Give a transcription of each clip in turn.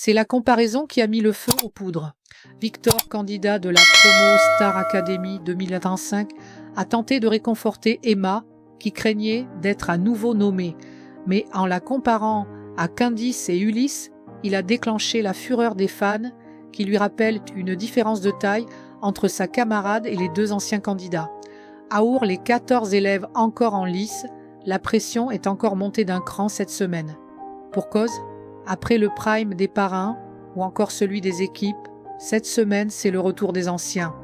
C'est la comparaison qui a mis le feu aux poudres. Victor, candidat de la promo Star Academy 2025, a tenté de réconforter Emma, qui craignait d'être à nouveau nommée. Mais en la comparant à Candice et Ulysse, il a déclenché la fureur des fans qui lui rappellent une différence de taille entre sa camarade et les deux anciens candidats. Our les 14 élèves encore en lice, la pression est encore montée d'un cran cette semaine. Pour cause, après le prime des parrains ou encore celui des équipes, cette semaine c'est le retour des anciens.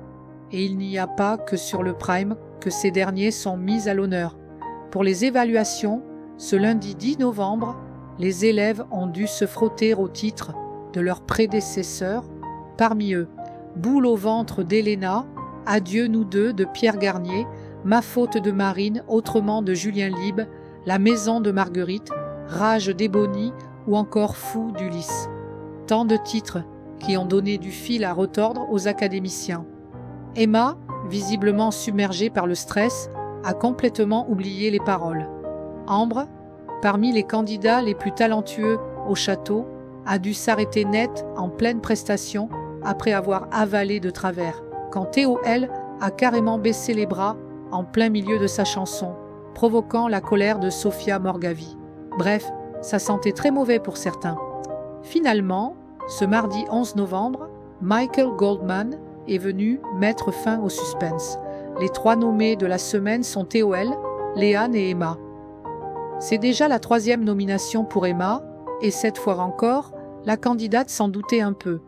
Et il n'y a pas que sur le prime que ces derniers sont mis à l'honneur. Pour les évaluations, ce lundi 10 novembre, les élèves ont dû se frotter au titre de leurs prédécesseurs. Parmi eux, Boule au ventre d'Elena, Adieu nous deux de Pierre Garnier, Ma faute de Marine, autrement de Julien Libre, La maison de Marguerite, Rage d'Ebony ou encore Fou d'Ulysse. Tant de titres qui ont donné du fil à retordre aux académiciens. Emma, visiblement submergée par le stress, a complètement oublié les paroles. Ambre, parmi les candidats les plus talentueux au château, a dû s'arrêter net en pleine prestation après avoir avalé de travers, quand Théo, elle, a carrément baissé les bras en plein milieu de sa chanson, provoquant la colère de Sophia Morgavi. Bref, ça sentait très mauvais pour certains. Finalement, ce mardi 11 novembre, Michael Goldman est venu mettre fin au suspense. Les 3 nommés de la semaine sont Théoël, Léane et Emma. C'est déjà la 3e nomination pour Emma, et cette fois encore, la candidate s'en doutait un peu.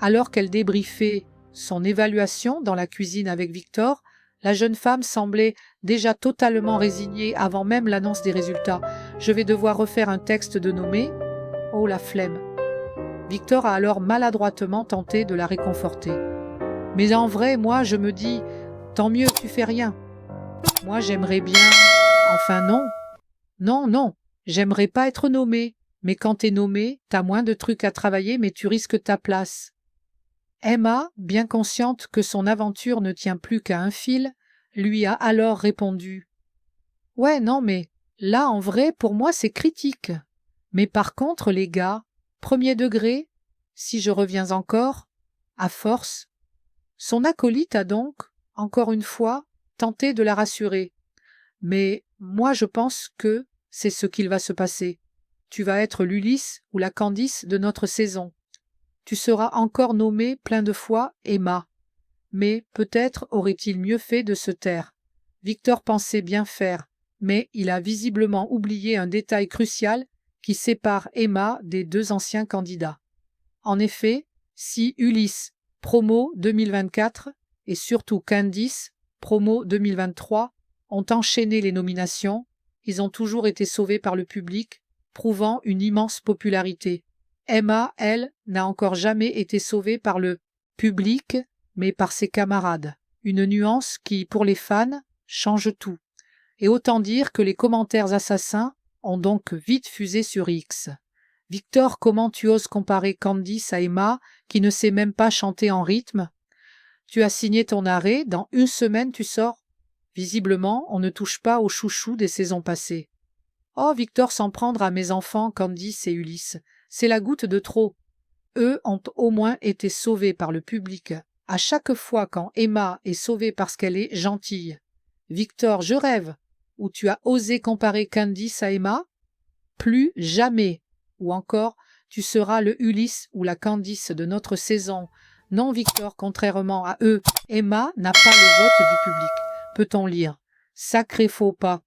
Alors qu'elle débriefait son évaluation dans la cuisine avec Victor, la jeune femme semblait déjà totalement résignée avant même l'annonce des résultats. « Je vais devoir refaire un texte de nommé. Oh la flemme !» Victor a alors maladroitement tenté de la réconforter. « Mais en vrai, moi, je me dis, tant mieux, tu fais rien. Moi, j'aimerais bien... Enfin non. Non, j'aimerais pas être nommée. Mais quand t'es nommée, t'as moins de trucs à travailler, mais tu risques ta place. » Emma, bien consciente que son aventure ne tient plus qu'à un fil, lui a alors répondu « Ouais, non, mais là, en vrai, pour moi, c'est critique. Mais par contre, les gars, premier degré, si je reviens encore, à force. » Son acolyte a donc, encore une fois, tenté de la rassurer. « Mais moi, je pense que c'est ce qu'il va se passer. Tu vas être l'Ulysse ou la Candice de notre saison. Tu seras encore nommée plein de fois Emma. » Mais peut-être aurait-il mieux fait de se taire. Victor pensait bien faire, mais il a visiblement oublié un détail crucial qui sépare Emma des 2 anciens candidats. En effet, si Ulysse, promo 2024, et surtout Candice, promo 2023, ont enchaîné les nominations, ils ont toujours été sauvés par le public, prouvant une immense popularité. Emma, elle, n'a encore jamais été sauvée par le public, mais par ses camarades. Une nuance qui, pour les fans, change tout. Et autant dire que les commentaires assassins ont donc vite fusé sur X. « Victor, comment tu oses comparer Candice à Emma, qui ne sait même pas chanter en rythme? Tu as signé ton arrêt, dans 1 semaine tu sors. Visiblement, on ne touche pas aux chouchous des saisons passées. Oh, Victor s'en prendre à mes enfants, Candice et Ulysse. C'est la goutte de trop. Eux ont au moins été sauvés par le public. À chaque fois quand Emma est sauvée parce qu'elle est gentille. Victor, je rêve. Ou tu as osé comparer Candice à Emma? Plus jamais. Ou encore, tu seras le Ulysse ou la Candice de notre saison. Non, Victor, contrairement à eux, Emma n'a pas le vote du public. Peut-on lire? Sacré faux pas.